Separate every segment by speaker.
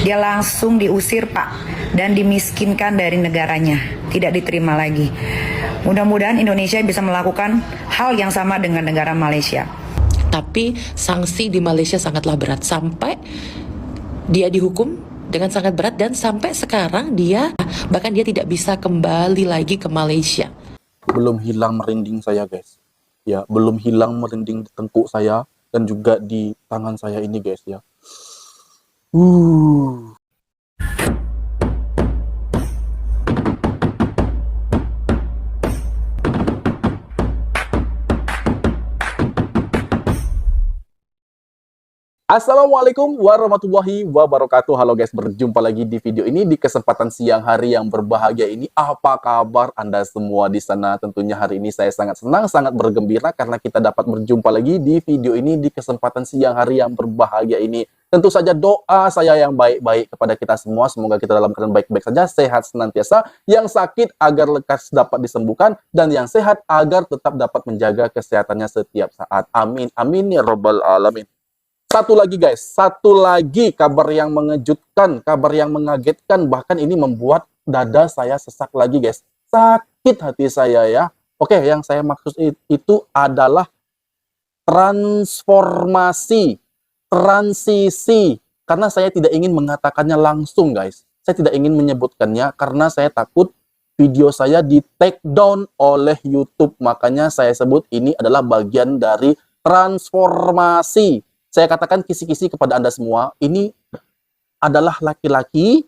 Speaker 1: dia langsung diusir Pak dan dimiskinkan dari negaranya, tidak diterima lagi. Mudah-mudahan Indonesia bisa melakukan hal yang sama dengan negara Malaysia.
Speaker 2: Tapi sanksi di Malaysia sangatlah berat, sampai dia dihukum dengan sangat berat, dan sampai sekarang bahkan dia tidak bisa kembali lagi ke Malaysia.
Speaker 3: Belum hilang merinding saya, guys. Ya, belum hilang merinding di tengkuk saya dan juga di tangan saya ini, guys, ya. Assalamualaikum warahmatullahi wabarakatuh. Halo guys, berjumpa lagi di video ini di kesempatan siang hari yang berbahagia ini. Apa kabar Anda semua di sana? Tentunya hari ini saya sangat senang, sangat bergembira karena kita dapat berjumpa lagi di video ini di kesempatan siang hari yang berbahagia ini. Tentu saja doa saya yang baik-baik kepada kita semua. Semoga kita dalam keadaan baik-baik saja, sehat senantiasa. Yang sakit agar lekas dapat disembuhkan, dan yang sehat agar tetap dapat menjaga kesehatannya setiap saat. Amin, amin ya robbal alamin. Satu lagi guys, satu lagi kabar yang mengejutkan, kabar yang mengagetkan, bahkan ini membuat dada saya sesak lagi guys. Sakit hati saya ya. Oke, yang saya maksud itu adalah transformasi, transisi. Karena saya tidak ingin mengatakannya langsung guys. Saya tidak ingin menyebutkannya karena saya takut video saya di take down oleh YouTube. Makanya saya sebut ini adalah bagian dari transformasi. Saya katakan kisi-kisi kepada Anda semua, ini adalah laki-laki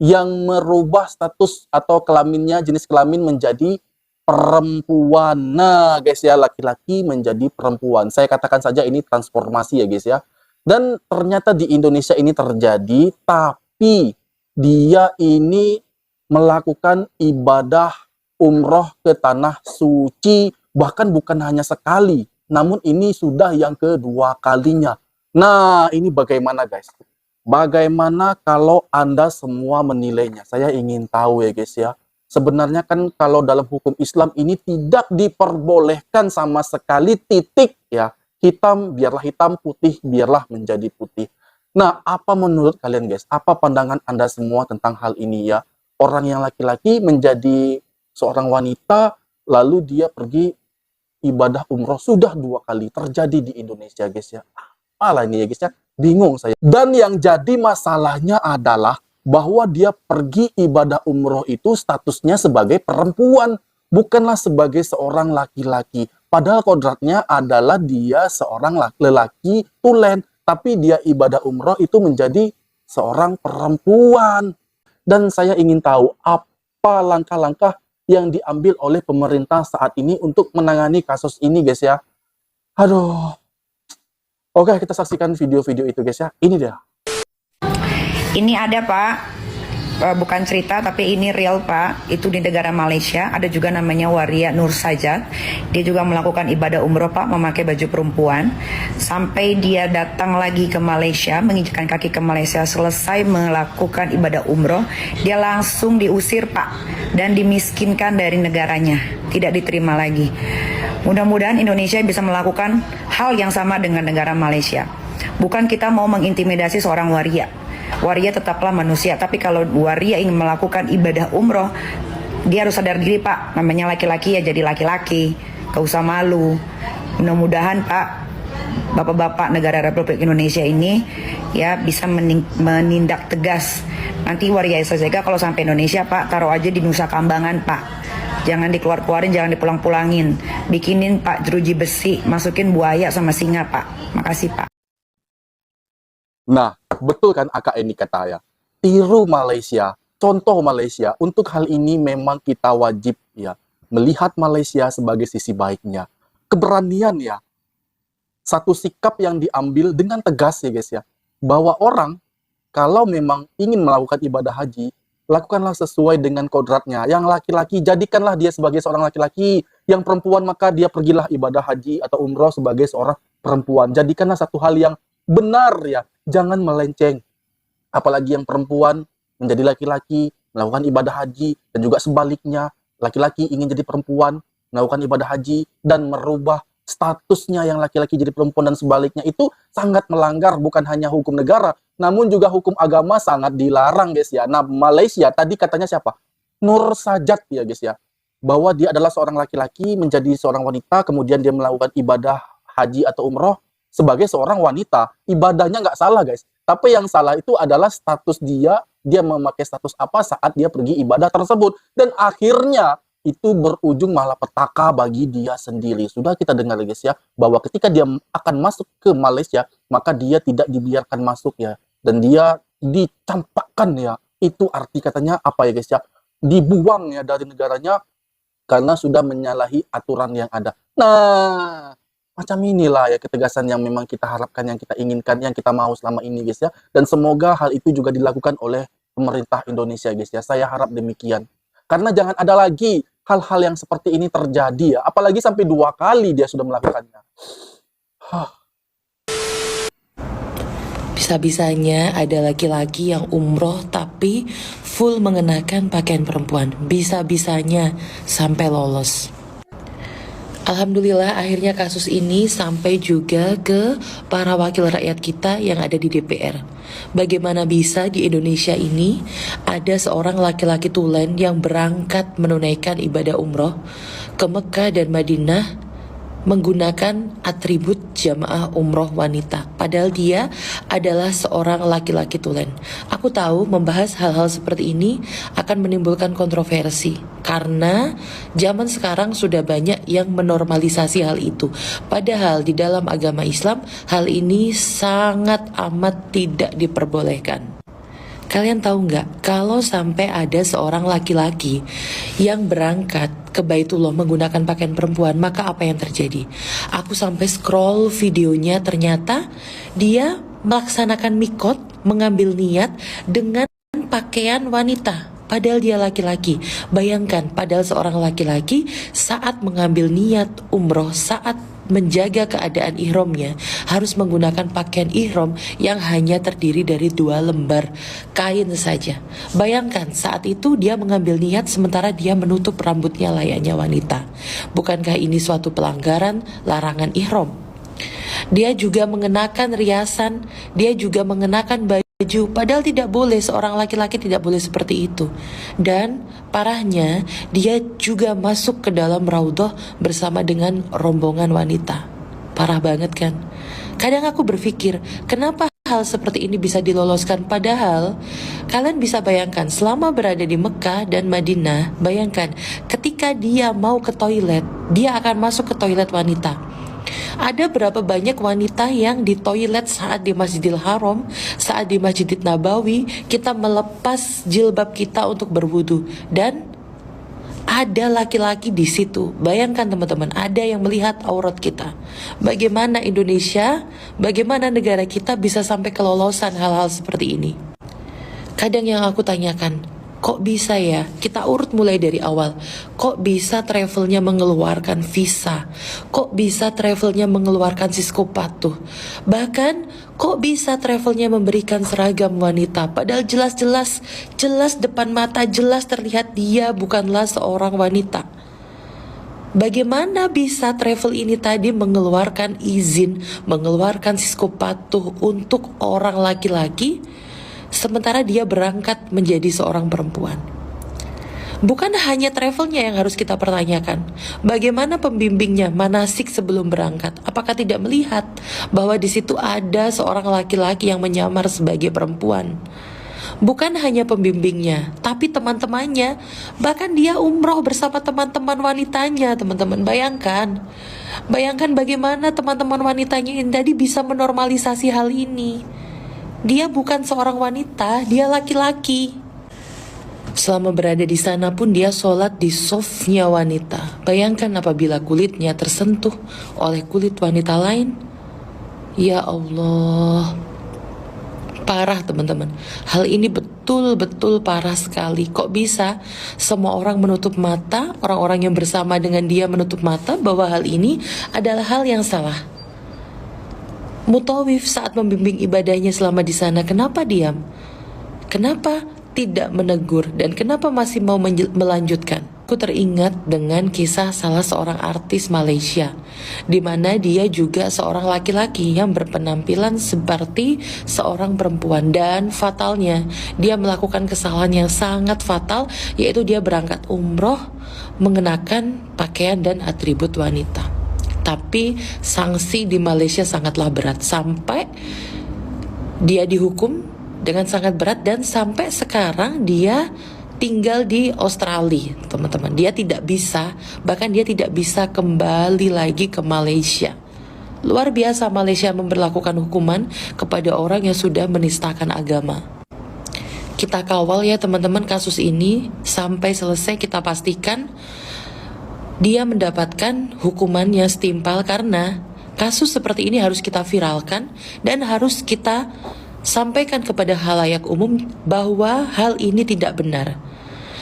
Speaker 3: yang merubah status atau kelaminnya, jenis kelamin menjadi perempuan. Nah guys ya, laki-laki menjadi perempuan. Saya katakan saja ini transformasi ya guys ya. Dan ternyata di Indonesia ini terjadi, tapi dia ini melakukan ibadah umroh ke tanah suci, bahkan bukan hanya sekali, namun ini sudah yang kedua kalinya. Nah, ini bagaimana guys? Bagaimana kalau Anda semua menilainya? Saya ingin tahu ya guys ya. Sebenarnya kan kalau dalam hukum Islam ini tidak diperbolehkan sama sekali, titik ya. Hitam biarlah hitam, putih biarlah menjadi putih. Nah, apa menurut kalian guys? Apa pandangan Anda semua tentang hal ini ya? Orang yang laki-laki menjadi seorang wanita, lalu dia pergi ibadah umroh sudah 2 kali terjadi di Indonesia guys ya. Malah ini ya guys ya, bingung saya. Dan yang jadi masalahnya adalah bahwa dia pergi ibadah umroh itu statusnya sebagai perempuan, bukanlah sebagai seorang laki-laki. Padahal kodratnya adalah dia seorang lelaki tulen, tapi dia ibadah umroh itu menjadi seorang perempuan. Dan saya ingin tahu apa langkah-langkah yang diambil oleh pemerintah saat ini untuk menangani kasus ini guys ya. Aduh. Oke, kita saksikan video-video itu guys ya. Ini dia.
Speaker 1: Ini ada Pak, bukan cerita tapi ini real Pak. Itu di negara Malaysia, ada juga namanya Waria Nur Sajat. Dia juga melakukan ibadah umroh Pak, memakai baju perempuan. Sampai dia datang lagi ke Malaysia, menginjakkan kaki ke Malaysia, selesai melakukan ibadah umroh, dia langsung diusir Pak dan dimiskinkan dari negaranya, tidak diterima lagi. Mudah-mudahan Indonesia bisa melakukan hal yang sama dengan negara Malaysia. Bukan kita mau mengintimidasi seorang waria. Waria tetaplah manusia, tapi kalau waria ingin melakukan ibadah umroh, dia harus sadar diri Pak, namanya laki-laki ya jadi laki-laki, gak usah malu. Mudah-mudahan Pak, Bapak-bapak negara Republik Indonesia ini ya bisa menindak tegas. Nanti waria Sajega kalau sampai Indonesia Pak, taruh aja di Nusa Kambangan Pak. Jangan dikeluar-keluarin, jangan dipulang-pulangin. Bikinin Pak jeruji besi, masukin buaya sama singa Pak. Makasih Pak.
Speaker 3: Nah, betul kan AKA ini kata ya. Tiru Malaysia, contoh Malaysia. Untuk hal ini memang kita wajib ya melihat Malaysia sebagai sisi baiknya. Keberanian ya. Satu sikap yang diambil dengan tegas ya guys ya. Bahwa orang kalau memang ingin melakukan ibadah haji, lakukanlah sesuai dengan kodratnya. Yang laki-laki, jadikanlah dia sebagai seorang laki-laki. Yang perempuan, maka dia pergilah ibadah haji atau umroh sebagai seorang perempuan. Jadikanlah satu hal yang benar ya. Jangan melenceng. Apalagi yang perempuan menjadi laki-laki, melakukan ibadah haji. Dan juga sebaliknya, laki-laki ingin jadi perempuan, melakukan ibadah haji, dan merubah statusnya yang laki-laki jadi perempuan dan sebaliknya. Itu sangat melanggar bukan hanya hukum negara, Namun juga hukum agama sangat dilarang guys ya. Nah Malaysia tadi katanya siapa? Nur Sajat ya guys ya. Bahwa dia adalah seorang laki-laki menjadi seorang wanita, kemudian dia melakukan ibadah haji atau umroh sebagai seorang wanita. Ibadahnya nggak salah guys. Tapi yang salah itu adalah status dia memakai status apa saat dia pergi ibadah tersebut. Dan akhirnya itu berujung malapetaka bagi dia sendiri. Sudah kita dengar guys ya, bahwa ketika dia akan masuk ke Malaysia, maka dia tidak dibiarkan masuk ya. Dan dia dicampakkan ya. Itu arti katanya apa ya guys ya? Dibuang ya dari negaranya karena sudah menyalahi aturan yang ada. Nah, macam inilah ya ketegasan yang memang kita harapkan, yang kita inginkan, yang kita mau selama ini guys ya. Dan semoga hal itu juga dilakukan oleh pemerintah Indonesia guys ya. Saya harap demikian. Karena jangan ada lagi hal-hal yang seperti ini terjadi ya. Apalagi sampai 2 kali dia sudah melakukannya.
Speaker 2: Bisa-bisanya ada laki-laki yang umroh tapi full mengenakan pakaian perempuan. Bisa-bisanya sampai lolos. Alhamdulillah akhirnya kasus ini sampai juga ke para wakil rakyat kita yang ada di DPR. Bagaimana bisa di Indonesia ini ada seorang laki-laki tulen yang berangkat menunaikan ibadah umroh ke Mekah dan Madinah menggunakan atribut jamaah umroh wanita. Padahal dia adalah seorang laki-laki tulen. Aku tahu membahas hal-hal seperti ini akan menimbulkan kontroversi. Karena zaman sekarang sudah banyak yang menormalisasi hal itu. Padahal di dalam agama Islam hal ini sangat amat tidak diperbolehkan. Kalian tahu nggak, kalau sampai ada seorang laki-laki yang berangkat ke Baitullah menggunakan pakaian perempuan, maka apa yang terjadi? Aku sampai scroll videonya, ternyata dia melaksanakan mikot, mengambil niat dengan pakaian wanita. Padahal dia laki-laki. Bayangkan, padahal seorang laki-laki saat mengambil niat umroh, saat menjaga keadaan ihramnya, harus menggunakan pakaian ihram yang hanya terdiri dari 2 lembar kain saja. Bayangkan saat itu dia mengambil niat sementara dia menutup rambutnya layaknya wanita. Bukankah ini suatu pelanggaran larangan ihram? Dia juga mengenakan riasan, dia juga mengenakan baju, padahal tidak boleh, seorang laki-laki tidak boleh seperti itu. Dan parahnya, dia juga masuk ke dalam raudhah bersama dengan rombongan wanita. Parah banget kan? Kadang aku berpikir, kenapa hal seperti ini bisa diloloskan? Padahal kalian bisa bayangkan, selama berada di Mekah dan Madinah, bayangkan ketika dia mau ke toilet, dia akan masuk ke toilet wanita. Ada berapa banyak wanita yang di toilet saat di Masjidil Haram, saat di Masjid Nabawi, kita melepas jilbab kita untuk berwudu, dan ada laki-laki di situ. Bayangkan teman-teman, ada yang melihat aurat kita. Bagaimana Indonesia, bagaimana negara kita bisa sampai kelolosan hal-hal seperti ini? Kadang yang aku tanyakan, kok bisa ya? Kita urut mulai dari awal. Kok bisa travelnya mengeluarkan visa? Kok bisa travelnya mengeluarkan psikopatuh? Bahkan kok bisa travelnya memberikan seragam wanita? Padahal jelas depan mata, jelas terlihat dia bukanlah seorang wanita. Bagaimana bisa travel ini tadi mengeluarkan izin, mengeluarkan psikopatuh untuk orang laki-laki, sementara dia berangkat menjadi seorang perempuan? Bukan hanya travelnya yang harus kita pertanyakan. Bagaimana pembimbingnya, manasik sebelum berangkat? Apakah tidak melihat bahwa di situ ada seorang laki-laki yang menyamar sebagai perempuan? Bukan hanya pembimbingnya, tapi teman-temannya. Bahkan dia umroh bersama teman-teman wanitanya, teman-teman. Bayangkan bagaimana teman-teman wanitanya ini tadi bisa menormalisasi hal ini. Dia bukan seorang wanita, dia laki-laki. Selama berada di sana pun dia sholat di softnya wanita. Bayangkan apabila kulitnya tersentuh oleh kulit wanita lain. Ya Allah, parah teman-teman. Hal ini betul-betul parah sekali. Kok bisa semua orang menutup mata, orang-orang yang bersama dengan dia menutup mata bahwa hal ini adalah hal yang salah. Mutawif saat membimbing ibadahnya selama di sana, kenapa diam? Kenapa tidak menegur? Dan kenapa masih mau melanjutkan? Aku aku teringat dengan kisah salah seorang artis Malaysia, di mana dia juga seorang laki-laki yang berpenampilan seperti seorang perempuan, dan fatalnya dia melakukan kesalahan yang sangat fatal, yaitu dia berangkat umroh mengenakan pakaian dan atribut wanita. Tapi sanksi di Malaysia sangatlah berat, sampai dia dihukum dengan sangat berat, dan sampai sekarang dia tinggal di Australia, teman-teman. Dia tidak bisa, bahkan dia tidak bisa kembali lagi ke Malaysia. Luar biasa Malaysia memberlakukan hukuman kepada orang yang sudah menistakan agama. Kita kawal ya teman-teman kasus ini sampai selesai, kita pastikan dia mendapatkan hukuman yang setimpal, karena kasus seperti ini harus kita viralkan dan harus kita sampaikan kepada halayak umum bahwa hal ini tidak benar.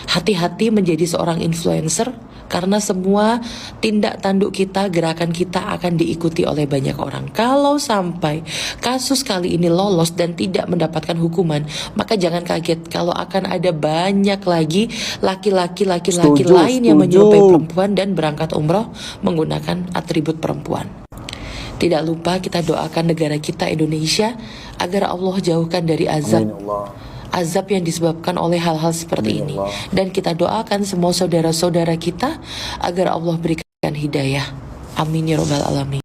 Speaker 2: Hati-hati menjadi seorang influencer, karena semua tindak tanduk kita, gerakan kita akan diikuti oleh banyak orang. Kalau sampai kasus kali ini lolos dan tidak mendapatkan hukuman, maka jangan kaget kalau akan ada banyak lagi laki-laki lain yang menyerupai perempuan dan berangkat umroh menggunakan atribut perempuan. Tidak lupa kita doakan negara kita Indonesia agar Allah jauhkan dari azab.
Speaker 3: Amin Allah.
Speaker 2: Azab yang disebabkan oleh hal-hal seperti ini. Dan kita doakan semua saudara-saudara kita agar Allah berikan hidayah. Amin ya rabbal alamin.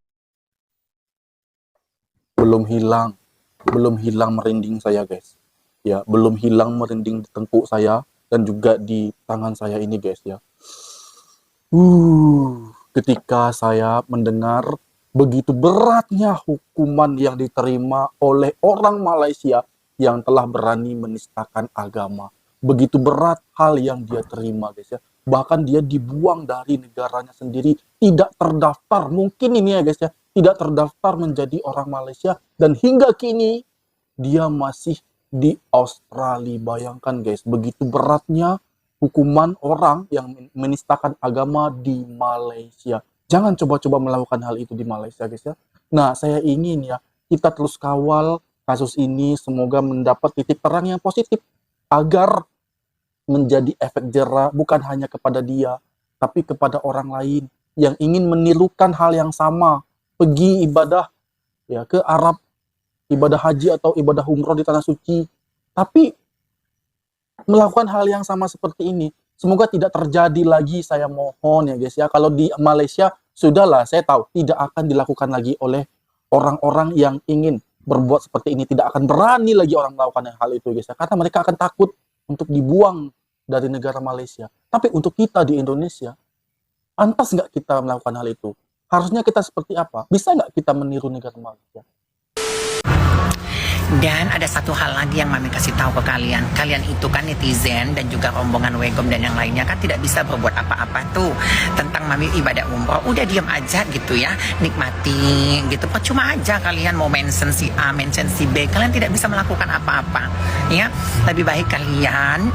Speaker 3: Belum hilang merinding saya guys. Ya, belum hilang merinding di tengkuk saya dan juga di tangan saya ini guys ya. Ketika saya mendengar begitu beratnya hukuman yang diterima oleh orang Malaysia yang telah berani menistakan agama. Begitu berat hal yang dia terima guys ya. Bahkan dia dibuang dari negaranya sendiri, tidak terdaftar. Mungkin ini ya guys ya, tidak terdaftar menjadi orang Malaysia, dan hingga kini dia masih di Australia. Bayangkan guys, begitu beratnya hukuman orang yang menistakan agama di Malaysia. Jangan coba-coba melakukan hal itu di Malaysia guys ya. Nah, saya ingin ya kita terus kawal kasus ini, semoga mendapat titik terang yang positif agar menjadi efek jera bukan hanya kepada dia, tapi kepada orang lain yang ingin menirukan hal yang sama, pergi ibadah ya ke Arab, ibadah haji atau ibadah umroh di tanah suci, tapi melakukan hal yang sama seperti ini. Semoga tidak terjadi lagi, saya mohon ya guys ya. Kalau di Malaysia sudahlah, saya tahu tidak akan dilakukan lagi oleh orang-orang yang ingin berbuat seperti ini, tidak akan berani lagi orang melakukan hal itu guys ya, karena mereka akan takut untuk dibuang dari negara Malaysia. Tapi untuk kita di Indonesia, pantas nggak kita melakukan hal itu? Harusnya kita seperti apa? Bisa nggak kita meniru negara Malaysia?
Speaker 4: Dan ada satu hal lagi yang Mami kasih tahu ke kalian. Kalian itu kan netizen dan juga rombongan Wegom dan yang lainnya kan tidak bisa berbuat apa-apa tuh tentang Mami ibadah umroh. Udah diam aja gitu ya, nikmati gitu. Percuma aja kalian mau mention si A, mention si B. Kalian tidak bisa melakukan apa-apa ya. Lebih baik kalian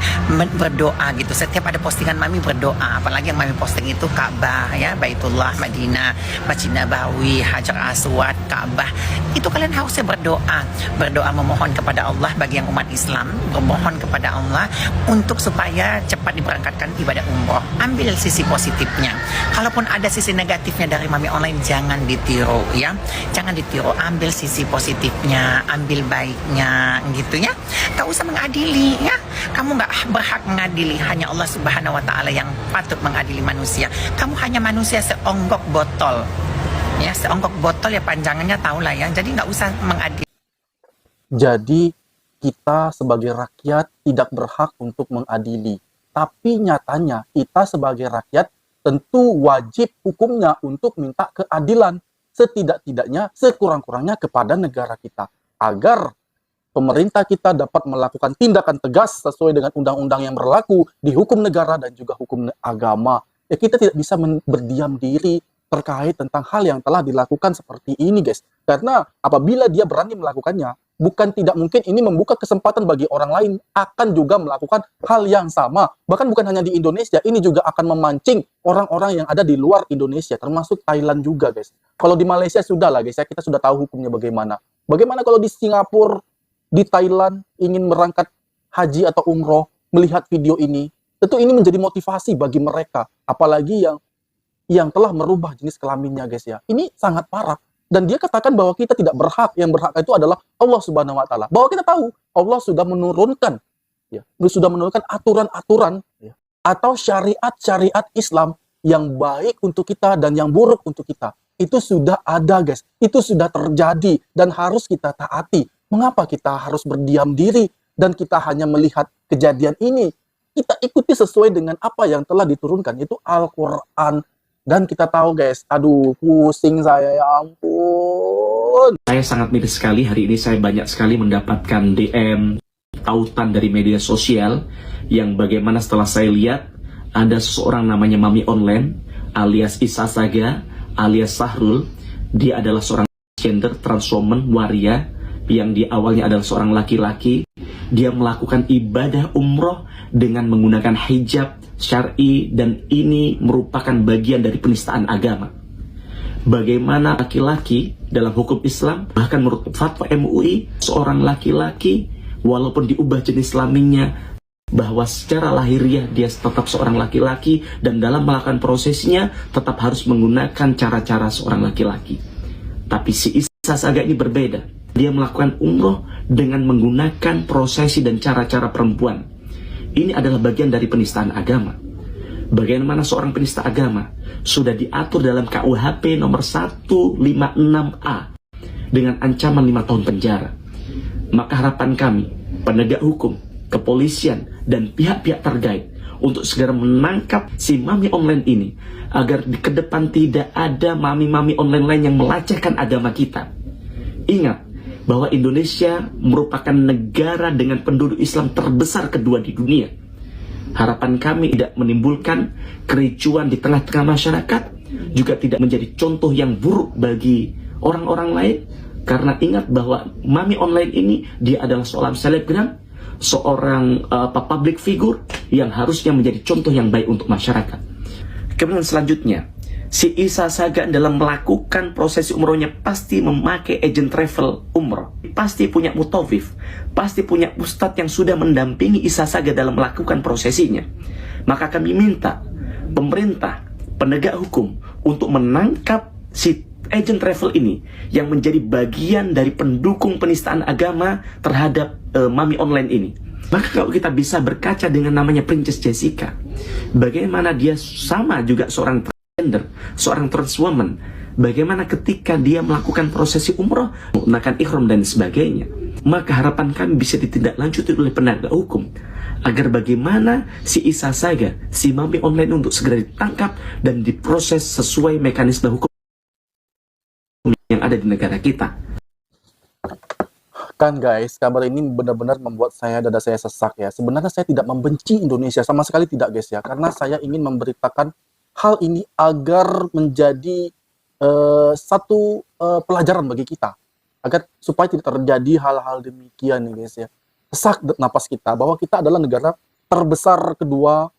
Speaker 4: berdoa gitu. Setiap ada postingan Mami berdoa. Apalagi yang Mami posting itu Ka'bah ya, Baitullah, Madinah, Masjid Nabawi, Hajar Aswad, Ka'bah. Itu kalian harusnya berdoa memohon kepada Allah bagi yang umat Islam, memohon kepada Allah untuk supaya cepat diberangkatkan ibadah umroh. Ambil sisi positifnya. Kalaupun ada sisi negatifnya dari Mami Online, jangan ditiru ya. Jangan ditiru, ambil sisi positifnya, ambil baiknya gitu ya. Gak usah mengadili ya. Kamu gak berhak mengadili, hanya Allah Subhanahu wa Ta'ala yang patut mengadili manusia. Kamu hanya manusia seonggok botol. Ya, seonggok botol ya, panjangannya tahulah ya. Jadi gak usah mengadili.
Speaker 3: Jadi kita sebagai rakyat tidak berhak untuk mengadili. Tapi nyatanya kita sebagai rakyat tentu wajib hukumnya untuk minta keadilan. Setidak-tidaknya, sekurang-kurangnya kepada negara kita. Agar pemerintah kita dapat melakukan tindakan tegas sesuai dengan undang-undang yang berlaku di hukum negara dan juga hukum agama. Ya, kita tidak bisa berdiam diri terkait tentang hal yang telah dilakukan seperti ini guys. Karena apabila dia berani melakukannya, bukan tidak mungkin ini membuka kesempatan bagi orang lain akan juga melakukan hal yang sama. Bahkan bukan hanya di Indonesia, ini juga akan memancing orang-orang yang ada di luar Indonesia, termasuk Thailand juga guys. Kalau di Malaysia sudah lah guys, ya, kita sudah tahu hukumnya bagaimana. Bagaimana kalau di Singapura, di Thailand ingin berangkat haji atau umroh, melihat video ini, Tentu ini menjadi motivasi bagi mereka, apalagi yang telah merubah jenis kelaminnya, guys ya. Ini sangat parah. Dan dia katakan bahwa kita tidak berhak, yang berhak itu adalah Allah Subhanahu wa taala. Bahwa kita tahu Allah sudah menurunkan aturan-aturan ya, atau syariat-syariat Islam yang baik untuk kita dan yang buruk untuk kita. Itu sudah ada, guys. Itu sudah terjadi dan harus kita taati. Mengapa kita harus berdiam diri dan kita hanya melihat kejadian ini? Kita ikuti sesuai dengan apa yang telah diturunkan, itu Al-Quran. Dan kita tahu, guys, aduh, pusing saya, ya ampun.
Speaker 5: Saya sangat miris sekali, hari ini saya banyak sekali mendapatkan DM, tautan dari media sosial, yang bagaimana setelah saya lihat, ada seseorang namanya Mami Online, alias Isa Saga, alias Sahrul. Dia adalah seorang gender transwoman waria, yang di awalnya adalah seorang laki-laki. Dia melakukan ibadah umroh dengan menggunakan hijab syar'i, dan ini merupakan bagian dari penistaan agama. Bagaimana laki-laki dalam hukum Islam, bahkan menurut fatwa MUI, seorang laki-laki walaupun diubah jenis kelaminnya, bahwa secara lahiriah dia tetap seorang laki-laki, dan dalam melakukan prosesnya tetap harus menggunakan cara-cara seorang laki-laki. Tapi si Isa Saga ini berbeda. Dia melakukan umroh dengan menggunakan prosesi dan cara-cara perempuan. Ini adalah bagian dari penistaan agama. Bagaimana seorang penista agama sudah diatur dalam KUHP nomor 156A dengan ancaman 5 tahun penjara. Maka harapan kami, penegak hukum, kepolisian, dan pihak-pihak terkait untuk segera menangkap si Mami Online ini, agar di ke depan tidak ada mami-mami online lain yang melecehkan agama kita. Ingat bahwa Indonesia merupakan negara dengan penduduk Islam terbesar kedua di dunia. Harapan kami tidak menimbulkan kericuan di tengah-tengah masyarakat, juga tidak menjadi contoh yang buruk bagi orang-orang lain. Karena ingat bahwa Mami Online ini, dia adalah seorang selebgram, seorang public figure yang harusnya menjadi contoh yang baik untuk masyarakat. Kemudian selanjutnya, si Isa Saga dalam melakukan prosesi umrohnya pasti memakai agent travel umroh, pasti punya mutawif, pasti punya ustadz yang sudah mendampingi Isa Saga dalam melakukan prosesinya. Maka kami minta pemerintah, penegak hukum untuk menangkap si agent travel ini yang menjadi bagian dari pendukung penistaan agama terhadap Mami Online ini. Maka kalau kita bisa berkaca dengan namanya Princess Jessica, bagaimana dia sama juga seorang transgender, seorang transwoman, bagaimana ketika dia melakukan prosesi umroh, menggunakan ihram dan sebagainya. Maka harapan kami bisa ditindaklanjuti oleh penegak hukum, agar bagaimana si Isa Saga, si Mami Online untuk segera ditangkap dan diproses sesuai mekanisme hukum yang ada di negara kita.
Speaker 3: Kan guys, kabar ini benar-benar membuat dada saya sesak ya. Sebenarnya saya tidak membenci Indonesia, sama sekali tidak, guys ya. Karena saya ingin memberitakan hal ini agar menjadi satu pelajaran bagi kita, agar supaya tidak terjadi hal-hal demikian nih, guys ya. Sesak napas kita bahwa kita adalah negara terbesar kedua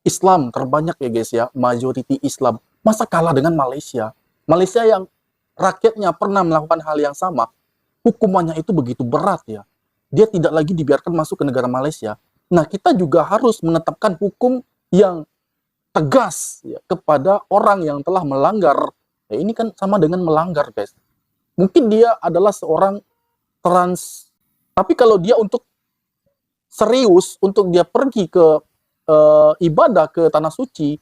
Speaker 3: Islam terbanyak ya, guys ya, majority Islam. Masa kalah dengan Malaysia? Malaysia yang rakyatnya pernah melakukan hal yang sama, hukumannya itu begitu berat ya. Dia tidak lagi dibiarkan masuk ke negara Malaysia. Nah, kita juga harus menetapkan hukum yang tegas ya, kepada orang yang telah melanggar. Ya, ini kan sama dengan melanggar, guys. Mungkin dia adalah seorang trans, tapi kalau dia untuk serius, untuk dia pergi ke ibadah ke tanah suci,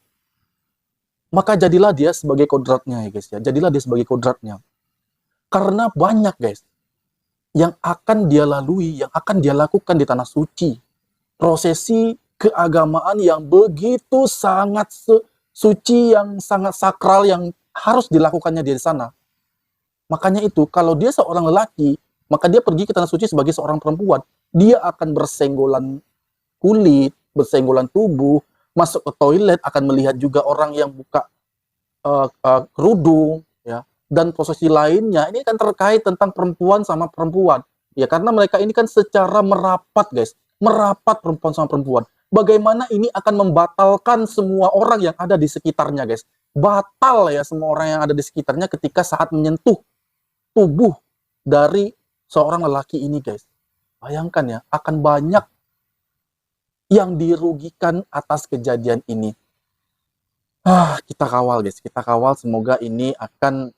Speaker 3: maka jadilah dia sebagai kodratnya ya, guys ya. Jadilah dia sebagai kodratnya. Karena banyak, guys, yang akan dia lalui, yang akan dia lakukan di tanah suci. Prosesi keagamaan yang begitu sangat suci, yang sangat sakral, yang harus dilakukannya di sana. Makanya itu, kalau dia seorang lelaki, maka dia pergi ke tanah suci sebagai seorang perempuan. Dia akan bersenggolan kulit, bersenggolan tubuh, masuk ke toilet, akan melihat juga orang yang buka kerudung, ya. Dan prosesi lainnya, ini kan terkait tentang perempuan sama perempuan. Ya, karena mereka ini kan secara merapat, guys. Merapat perempuan sama perempuan. Bagaimana ini akan membatalkan semua orang yang ada di sekitarnya, guys. Batal ya semua orang yang ada di sekitarnya ketika saat menyentuh tubuh dari seorang lelaki ini, guys. Bayangkan ya, akan banyak yang dirugikan atas kejadian ini. Kita kawal guys, kita kawal, semoga ini akan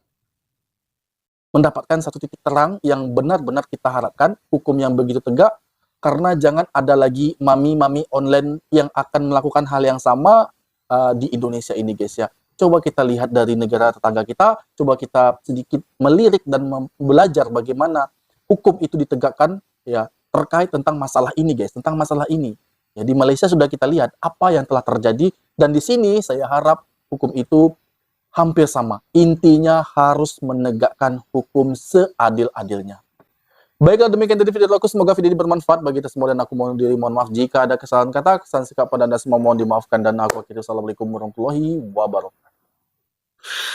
Speaker 3: mendapatkan satu titik terang yang benar-benar kita harapkan, hukum yang begitu tegak, karena jangan ada lagi mami-mami online yang akan melakukan hal yang sama di Indonesia ini guys ya. Coba kita lihat dari negara tetangga kita, coba kita sedikit melirik dan belajar bagaimana hukum itu ditegakkan ya terkait tentang masalah ini guys, tentang masalah ini. Ya, di Malaysia sudah kita lihat apa yang telah terjadi, dan di sini saya harap hukum itu hampir sama. Intinya harus menegakkan hukum seadil-adilnya. Baiklah, demikian tadi video aku. Semoga video ini bermanfaat bagi kita semua, dan aku mohon diri mohon maaf jika ada kesalahan kata, kesalahan sikap pada Anda semua mohon dimaafkan, dan aku akhiri. Assalamualaikum warahmatullahi wabarakatuh.